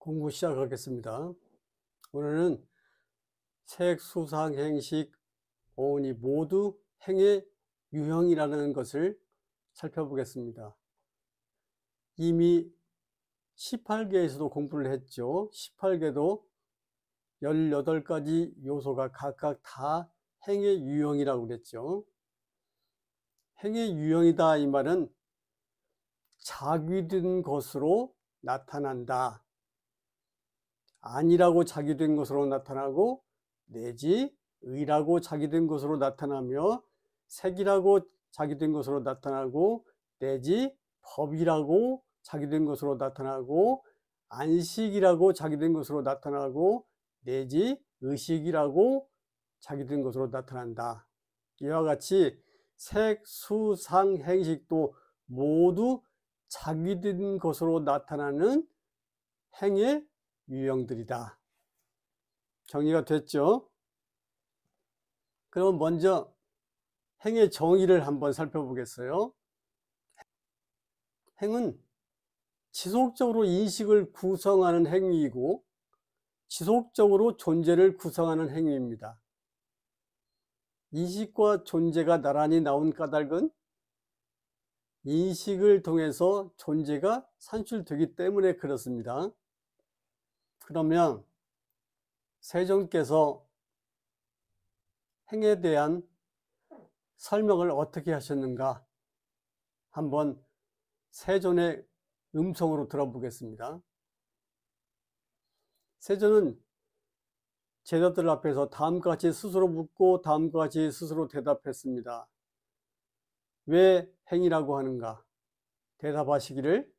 공부 시작하겠습니다. 오늘은 색, 수상, 행식, 어원이 모두 행의 유형이라는 것을 살펴보겠습니다. 이미 18개에서도 공부를 했죠. 18개도 18가지 요소가 각각 다 행의 유형이라고 그랬죠. 행의 유형이다 이 말은 작유된 것으로 나타난다. 아니라고 작유된 것으로 나타나고 내지 의라고 작유된 것으로 나타나며 색이라고 작유된 것으로 나타나고 내지 법이라고 작유된 것으로 나타나고 안식이라고 작유된 것으로 나타나고 내지 의식이라고 작유된 것으로 나타난다. 이와 같이 색, 수, 상, 행식도 모두 작유된 것으로 나타나는 행의 유형들이다. 정리가 됐죠? 그럼 먼저 행의 정의를 한번 살펴보겠어요. 행은 지속적으로 인식을 구성하는 행위이고 지속적으로 존재를 구성하는 행위입니다. 인식과 존재가 나란히 나온 까닭은 인식을 통해서 존재가 산출되기 때문에 그렇습니다. 그러면 세존께서 행에 대한 설명을 어떻게 하셨는가 한번 세존의 음성으로 들어보겠습니다. 세존은 제자들 앞에서 다음과 같이 스스로 묻고 다음과 같이 스스로 대답했습니다. 왜 행이라고 하는가? 대답하시기를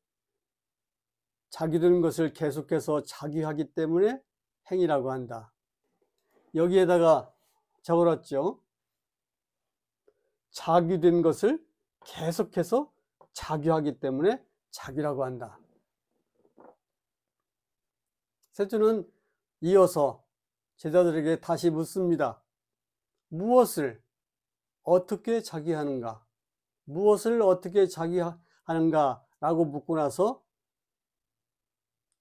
작유된 것을 계속해서 작유하기 때문에 행이라고 한다. 여기에다가 적어놨죠. 작유된 것을 계속해서 작유하기 때문에 작유라고 한다. 세존은 이어서 제자들에게 다시 묻습니다. 무엇을 어떻게 작유하는가? 무엇을 어떻게 작유하는가? 라고 묻고 나서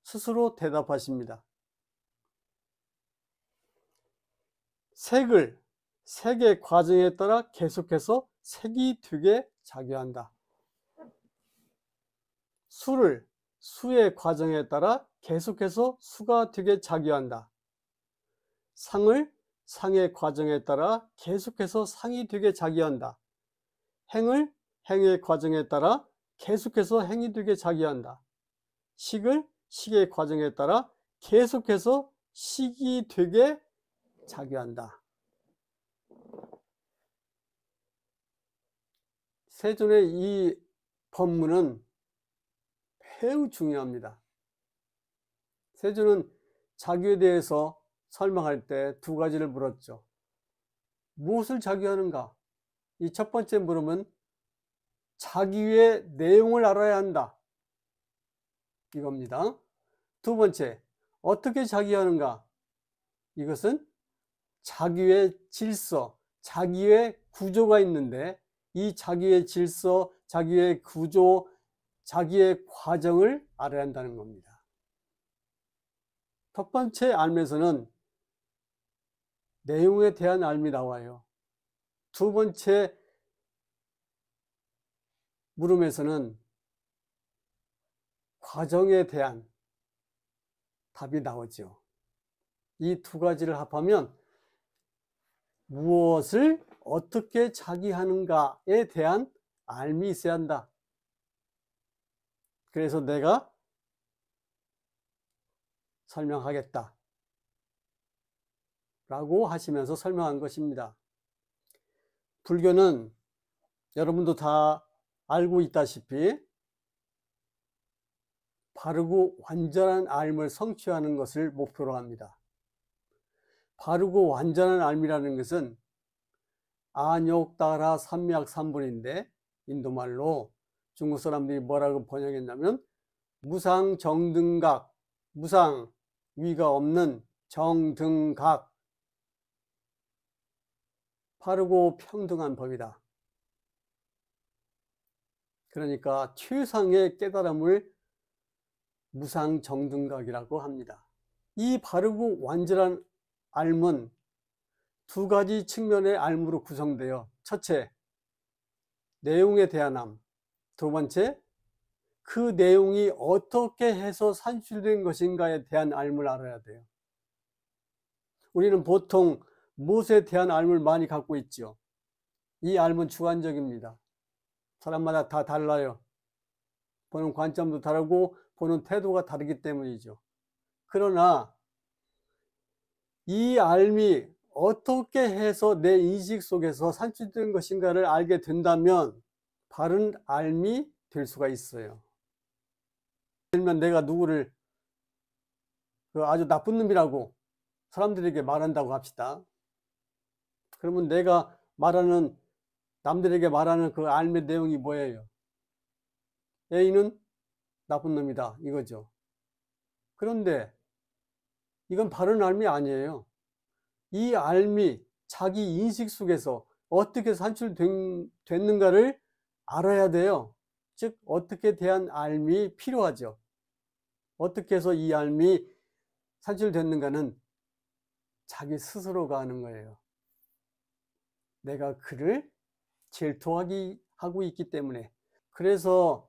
스스로 대답하십니다. 색의 과정에 따라 계속해서 색이 되게 작유한다. 수의 과정에 따라 계속해서 수가 되게 작유한다. 상의 과정에 따라 계속해서 상이 되게 작유한다. 행의 과정에 따라 계속해서 행이 되게 작유한다. 식의 과정에 따라 계속해서 식이 되게 작유한다. 세존의 이 법문은 매우 중요합니다. 세존은 작유에 대해서 설명할 때 두 가지를 물었죠. 무엇을 작유하는가? 이 첫 번째 물음은 작유의 내용을 알아야 한다. 이겁니다. 두 번째, 어떻게 작유하는가? 이것은 작유의 질서, 작유의 구조가 있는데 이 작유의 질서, 작유의 구조, 작유의 과정을 알아야 한다는 겁니다. 첫 번째 알면서는 내용에 대한 알미 나와요. 두 번째 물음에서는 과정에 대한 답이 나오죠. 이 두 가지를 합하면 무엇을 어떻게 작유하는가에 대한 알미 있어야 한다. 그래서 내가 설명하겠다 라고 하시면서 설명한 것입니다. 불교는 여러분도 다 알고 있다시피 바르고 완전한 알을 성취하는 것을 목표로 합니다. 바르고 완전한 알미라는 것은 안욕다라 삼맥삼분인데 인도말로 중국 사람들이 뭐라고 번역했냐면 무상정등각, 무상 위가 없는 정등각, 바르고 평등한 법이다. 그러니까 최상의 깨달음을 무상정등각이라고 합니다. 이 바르고 완전한 알은 두 가지 측면의 알무로 구성되어, 첫째, 내용에 대한 암, 두 번째, 그 내용이 어떻게 해서 산출된 것인가에 대한 알을 알아야 돼요. 우리는 보통 무엇에 대한 알을 많이 갖고 있죠. 이 알은 주관적입니다. 사람마다 다 달라요. 보는 관점도 다르고 보는 태도가 다르기 때문이죠. 그러나 이 알이 어떻게 해서 내 인식 속에서 산출된 것인가를 알게 된다면 바른 알이 될 수가 있어요. 예를 들면 내가 누구를 아주 나쁜 놈이라고 사람들에게 말한다고 합시다. 그러면 내가 말하는, 남들에게 말하는 그 알의 내용이 뭐예요? A는 나쁜 놈이다, 이거죠. 그런데 이건 바른 알미 아니에요. 이 알미 자기 인식 속에서 어떻게 산출됐는가를 알아야 돼요. 즉 어떻게 대한 알미 필요하죠. 어떻게 해서 이 알미 산출됐는가는 자기 스스로가 아는 거예요. 내가 그를 질투하고 있기 때문에. 그래서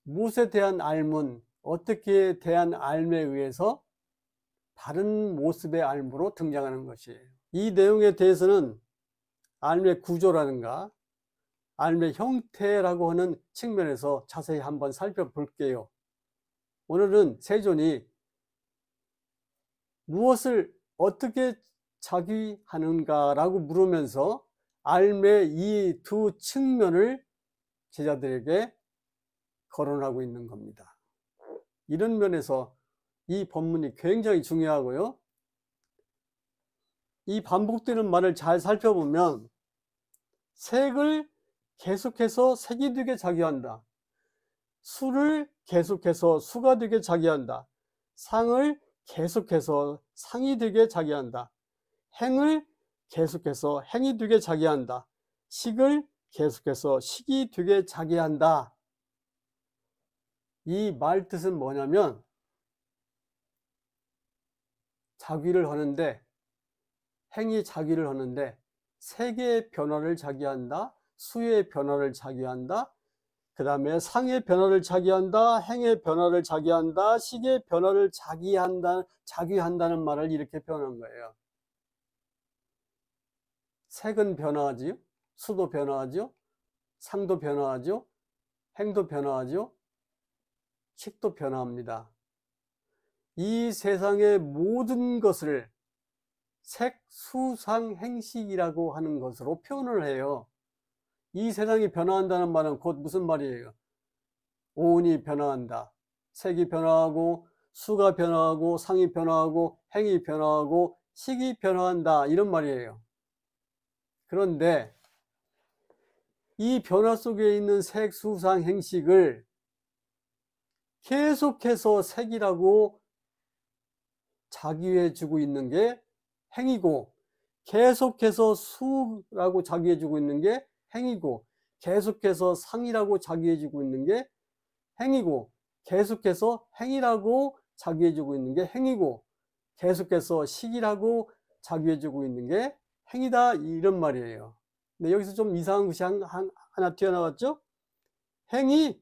무엇에 대한 알문, 어떻게 대한 알에 의해서 바른 모습의 알무로 등장하는 것이에요. 이 내용에 대해서는 알의 구조라든가 알의 형태라고 하는 측면에서 자세히 한번 살펴볼게요. 오늘은 세존이 무엇을 어떻게 자귀하는가라고 물으면서 알의 이 두 측면을 제자들에게 거론하고 있는 겁니다. 이런 면에서 이 법문이 굉장히 중요하고요. 이 반복되는 말을 잘 살펴보면 색을 계속해서 색이 되게 자기한다. 수를 계속해서 수가 되게 자기한다. 상을 계속해서 상이 되게 자기한다. 행을 계속해서 행이 되게 자기한다. 식을 계속해서 식이 되게 자기한다. 이 말 뜻은 뭐냐면 자귀를 하는데, 행이 자귀를 하는데 색의 변화를 자기한다. 수의 변화를 자기한다. 그 다음에 상의 변화를 자기한다. 행의 변화를 자기한다. 식의 변화를 자기한다는 말을 이렇게 표현한 거예요. 색은 변화하지요. 수도 변화하죠. 상도 변화하죠. 행도 변화하죠. 식도 변화합니다. 이 세상의 모든 것을 색, 수, 상, 행식이라고 하는 것으로 표현을 해요. 이 세상이 변화한다는 말은 곧 무슨 말이에요? 오온이 변화한다. 색이 변화하고 수가 변화하고 상이 변화하고 행이 변화하고 식이 변화한다, 이런 말이에요. 그런데 이 변화 속에 있는 색, 수, 상, 행식을 계속해서 색이라고 자기해주고 있는 게 행이고, 계속해서 수라고 자기해주고 있는 게 행이고, 계속해서 상이라고 자기해주고 있는 게 행이고, 계속해서 행이라고 자기해주고 있는 게 행이고, 계속해서 식이라고 자기해주고 있는 게 행이다, 이런 말이에요. 근데 여기서 좀 이상한 것이 하나 튀어나왔죠? 행의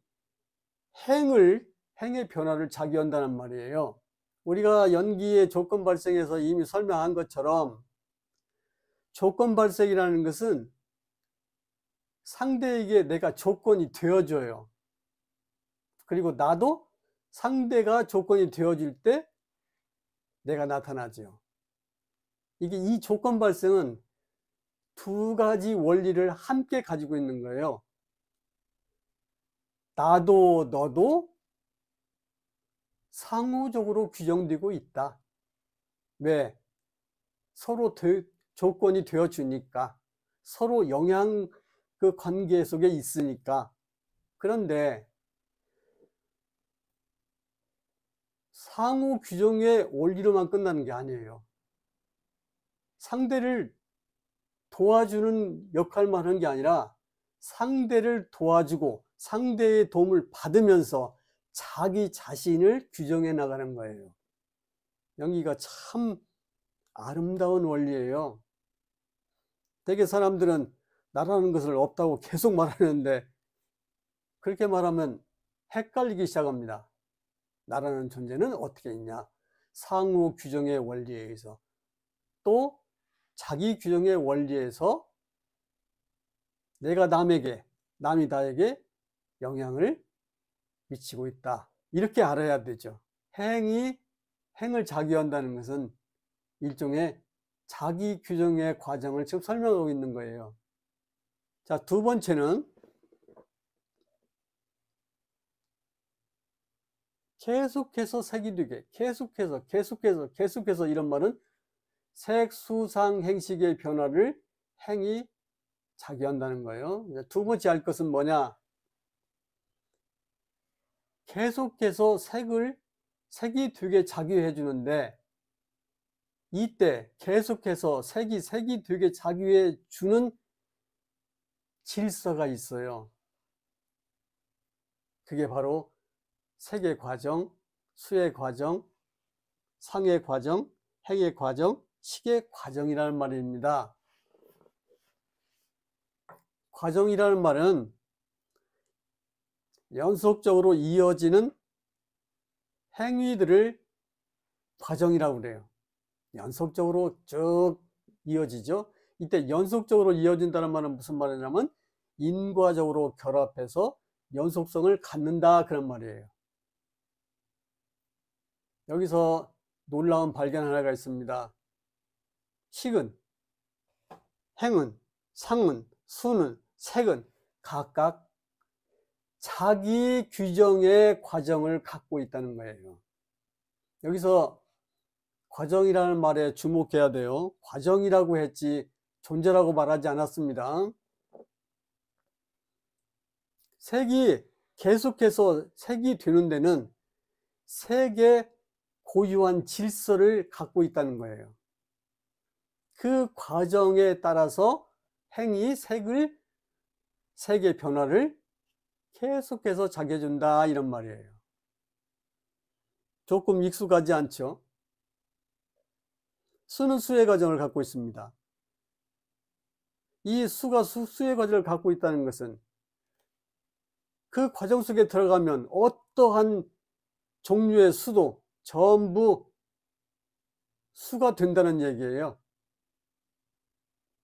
변화를 자기한다는 말이에요. 우리가 연기의 조건 발생에서 이미 설명한 것처럼 조건 발생이라는 것은 상대에게 내가 조건이 되어줘요. 그리고 나도 상대가 조건이 되어줄 때 내가 나타나죠. 이 조건 발생은 두 가지 원리를 함께 가지고 있는 거예요. 나도 너도 상호적으로 규정되고 있다. 왜? 서로 조건이 되어주니까, 서로 영향 그 관계 속에 있으니까. 그런데 상호 규정의 원리로만 끝나는 게 아니에요. 상대를 도와주는 역할만 하는 게 아니라 상대를 도와주고 상대의 도움을 받으면서 자기 자신을 규정해 나가는 거예요. 여기가 참 아름다운 원리예요. 대개 사람들은 나라는 것을 없다고 계속 말하는데, 그렇게 말하면 헷갈리기 시작합니다. 나라는 존재는 어떻게 있냐? 상호 규정의 원리에 의해서, 또 자기 규정의 원리에서 내가 남에게, 남이 나에게 영향을 미치고 있다. 이렇게 알아야 되죠. 행을 자기한다는 것은 일종의 자기 규정의 과정을 지금 설명하고 있는 거예요. 자, 두 번째는 계속해서 색이 되게, 계속해서 이런 말은 색수상 행식의 변화를 행이 자기한다는 거예요. 두 번째 할 것은 뭐냐? 계속해서 색이 되게 자기해 주는데, 이때 계속해서 색이 되게 자기해 주는 질서가 있어요. 그게 바로 색의 과정, 수의 과정, 상의 과정, 행의 과정, 식의 과정이라는 말입니다. 과정이라는 말은 연속적으로 이어지는 행위들을 과정이라고 그래요. 연속적으로 쭉 이어지죠. 이때 연속적으로 이어진다는 말은 무슨 말이냐면 인과적으로 결합해서 연속성을 갖는다, 그런 말이에요. 여기서 놀라운 발견 하나가 있습니다. 식은, 행은, 상은, 수는, 색은 각각 자기 규정의 과정을 갖고 있다는 거예요. 여기서 과정이라는 말에 주목해야 돼요. 과정이라고 했지 존재라고 말하지 않았습니다. 색이 계속해서 색이 되는 데는 색의 고유한 질서를 갖고 있다는 거예요. 그 과정에 따라서 행이 색의 변화를 계속해서 자기해준다, 이런 말이에요. 조금 익숙하지 않죠? 수는 수의 과정을 갖고 있습니다. 이 수가 수의 과정을 갖고 있다는 것은 그 과정 속에 들어가면 어떠한 종류의 수도 전부 수가 된다는 얘기예요.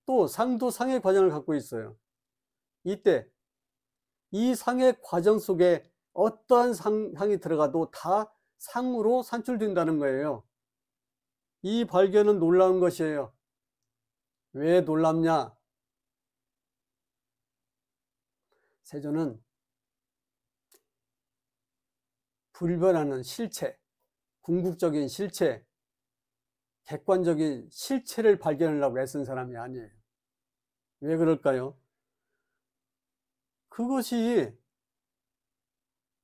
또 상도 상의 과정을 갖고 있어요. 이때 이 상의 과정 속에 어떠한 상이 들어가도 다 상으로 산출된다는 거예요. 이 발견은 놀라운 것이에요. 왜 놀랍냐? 세조는 불변하는 실체, 궁극적인 실체, 객관적인 실체를 발견하려고 애쓴 사람이 아니에요. 왜 그럴까요?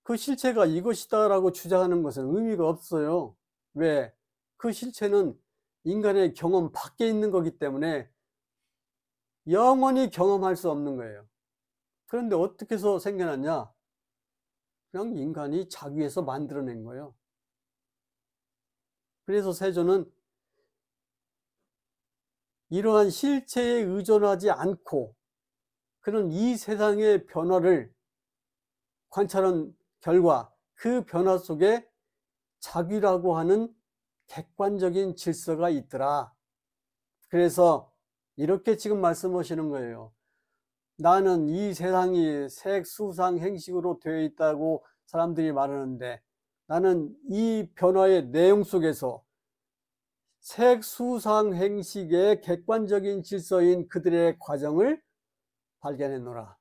그 실체가 이것이다라고 주장하는 것은 의미가 없어요. 왜? 그 실체는 인간의 경험 밖에 있는 거기 때문에 영원히 경험할 수 없는 거예요. 그런데 어떻게 해서 생겨났냐? 그냥 인간이 자기에서 만들어낸 거예요. 그래서 세조는 이러한 실체에 의존하지 않고 그런 이 세상의 변화를 관찰한 결과 그 변화 속에 자기라고 하는 객관적인 질서가 있더라. 그래서 이렇게 지금 말씀하시는 거예요. 나는 이 세상이 색, 수상, 행식으로 되어 있다고 사람들이 말하는데 나는 이 변화의 내용 속에서 색, 수상, 행식의 객관적인 질서인 그들의 과정을 발견해놓으라.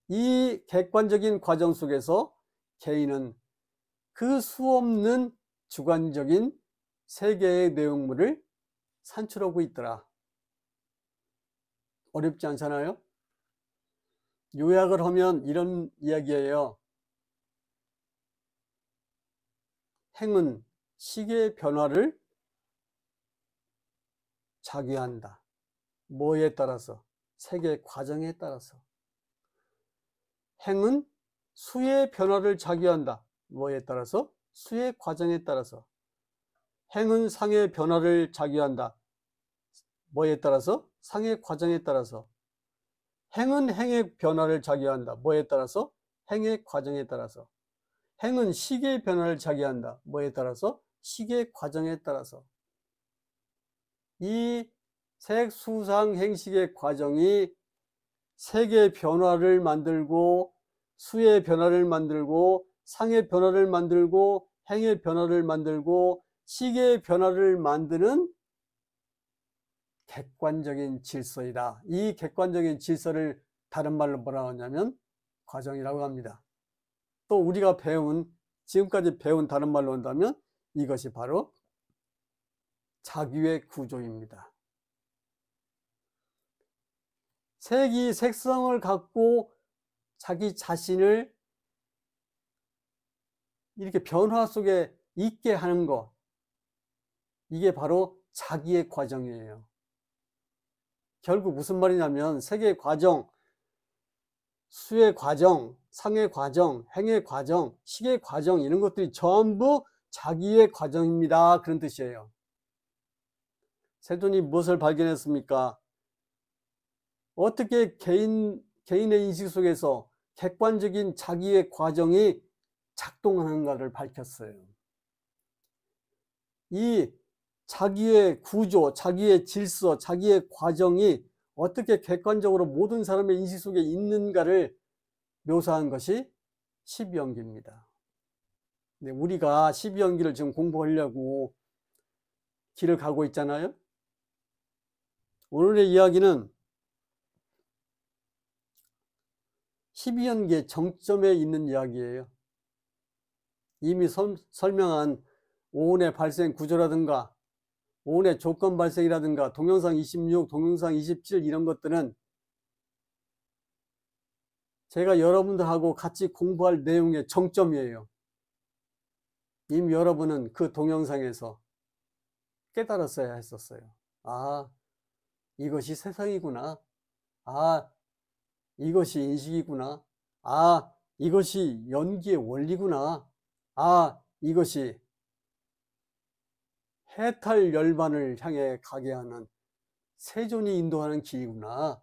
이 객관적인 과정 속에서 개인은 그 수없는 주관적인 세계의 내용물을 산출하고 있더라. 어렵지 않잖아요? 요약을 하면 이런 이야기예요. 행은 식의 변화를 자기한다. 뭐에 따라서? 색의 과정에 따라서. 행은 수의 변화를 작용한다. 뭐에 따라서? 수의 과정에 따라서. 행은 상의 변화를 작용한다. 뭐에 따라서? 상의 과정에 따라서. 행은 행의 변화를 작용한다. 뭐에 따라서? 행의 과정에 따라서. 행은 식의 변화를 작용한다. 뭐에 따라서? 식의 과정에 따라서. 이 색수상 행식의 과정이 색의 변화를 만들고 수의 변화를 만들고 상의 변화를 만들고 행의 변화를 만들고 식의 변화를 만드는 객관적인 질서이다. 이 객관적인 질서를 다른 말로 뭐라고 하냐면 과정이라고 합니다. 또 우리가 지금까지 배운 다른 말로 한다면 이것이 바로 자기의 구조입니다. 색이 색성을 갖고 자기 자신을 이렇게 변화 속에 있게 하는 것, 이게 바로 자기의 과정이에요. 결국 무슨 말이냐면 색의 과정, 수의 과정, 상의 과정, 행의 과정, 식의 과정, 이런 것들이 전부 자기의 과정입니다. 그런 뜻이에요. 세존이 무엇을 발견했습니까? 어떻게 개인의 인식 속에서 객관적인 자기의 과정이 작동하는가를 밝혔어요. 이 자기의 구조, 자기의 질서, 자기의 과정이 어떻게 객관적으로 모든 사람의 인식 속에 있는가를 묘사한 것이 십이연기입니다. 우리가 십이연기를 지금 공부하려고 길을 가고 있잖아요. 오늘의 이야기는 십이연기의 정점에 있는 이야기예요. 이미 설명한 오온의 발생 구조라든가 오온의 조건 발생이라든가 동영상 26, 동영상 27 이런 것들은 제가 여러분들하고 같이 공부할 내용의 정점이에요. 이미 여러분은 그 동영상에서 깨달았어야 했었어요. 아, 이것이 세상이구나. 아, 이것이 인식이구나. 아, 이것이 연기의 원리구나. 아, 이것이 해탈 열반을 향해 가게 하는 세존이 인도하는 길이구나.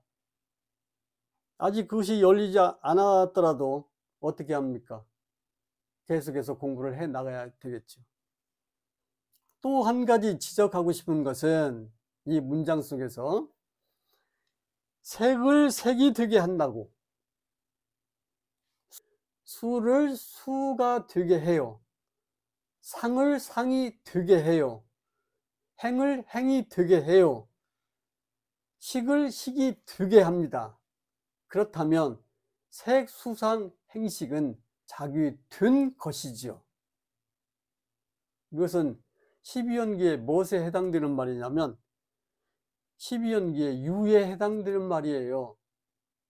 아직 그것이 열리지 않았더라도 어떻게 합니까? 계속해서 공부를 해 나가야 되겠죠. 또 한 가지 지적하고 싶은 것은 이 문장 속에서 색을 색이 되게 한다고, 수를 수가 되게 해요. 상을 상이 되게 해요. 행을 행이 되게 해요. 식을 식이 되게 합니다. 그렇다면 색, 수상, 행식은 자기 된 것이지요. 이것은 십이연기의 무엇에 해당되는 말이냐면 십이연기의 유에 해당되는 말이에요.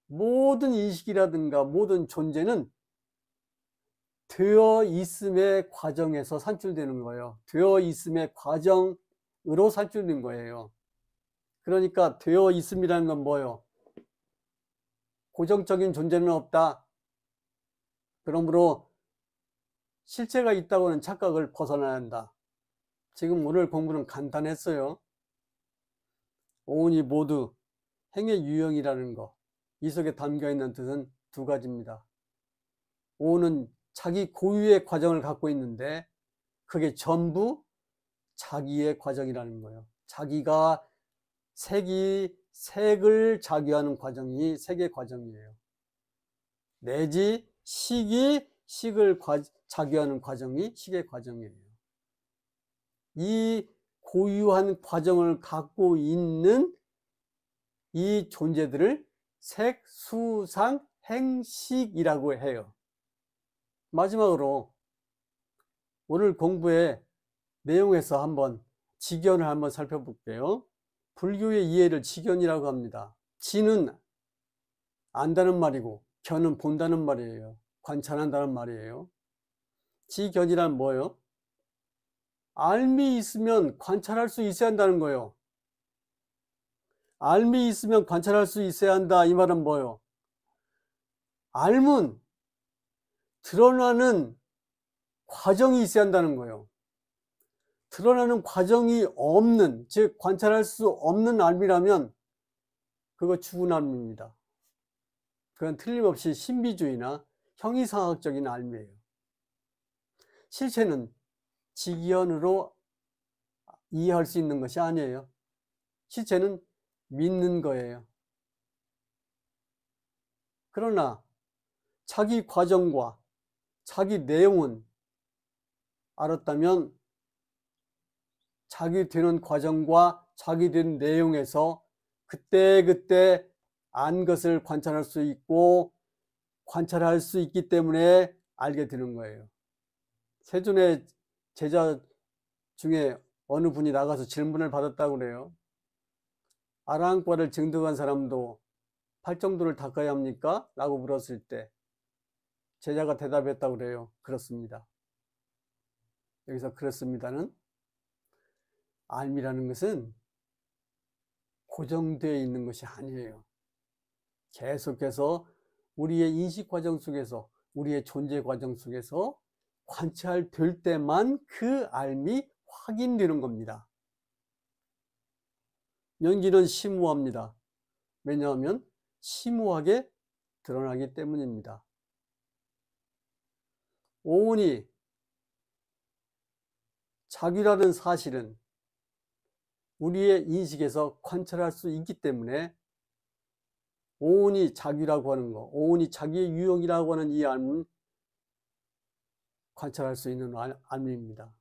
모든 인식이라든가 모든 존재는 되어 있음의 과정에서 산출되는 거예요. 되어 있음의 과정으로 산출된 거예요. 그러니까 되어 있음이라는 건 뭐예요? 고정적인 존재는 없다. 그러므로 실체가 있다고는 착각을 벗어나야 한다. 지금 오늘 공부는 간단했어요. 오온이 모두 행의 유형이라는 거, 이 속에 담겨있는 뜻은 두 가지입니다. 오온은 자기 고유의 과정을 갖고 있는데 그게 전부 자기의 과정이라는 거예요. 자기가 색을 자기하는 과정이 색의 과정이에요. 내지 식이 식을 자기하는 과정이 식의 과정이에요. 이 고유한 과정을 갖고 있는 이 존재들을 색, 수, 상, 행, 식이라고 해요. 마지막으로 오늘 공부의 내용에서 한번 지견을 한번 살펴볼게요. 불교의 이해를 지견이라고 합니다. 지는 안다는 말이고 견은 본다는 말이에요. 관찰한다는 말이에요. 지견이란 뭐예요? 알미 있으면 관찰할 수 있어야 한다는 거예요. 알미 있으면 관찰할 수 있어야 한다. 이 말은 뭐예요? 알면 드러나는 과정이 있어야 한다는 거예요. 드러나는 과정이 없는, 즉 관찰할 수 없는 알미라면 그거 죽은 알미입니다. 그건 틀림없이 신비주의나 형이상학적인 알미예요. 실체는 직연으로 이해할 수 있는 것이 아니에요. 실체는 믿는 거예요. 그러나 자기 과정과 자기 내용은 알았다면 자기 되는 과정과 자기 된 내용에서 그때그때 안 것을 관찰할 수 있고 관찰할 수 있기 때문에 알게 되는 거예요. 세존의 제자 중에 어느 분이 나가서 질문을 받았다고 그래요. 아라한과를 증득한 사람도 팔정도를 닦아야 합니까? 라고 물었을 때 제자가 대답했다고 그래요. 그렇습니다. 여기서 그렇습니다는 알미라는 것은 고정되어 있는 것이 아니에요. 계속해서 우리의 인식 과정 속에서, 우리의 존재 과정 속에서 관찰될 때만 그 알미 확인되는 겁니다. 연기는 심오합니다. 왜냐하면 심오하게 드러나기 때문입니다. 오온이 자기라는 사실은 우리의 인식에서 관찰할 수 있기 때문에 오온이 자기라고 하는 거, 오온이 자기의 유형이라고 하는 이 알미는 관찰할 수 있는 알미입니다.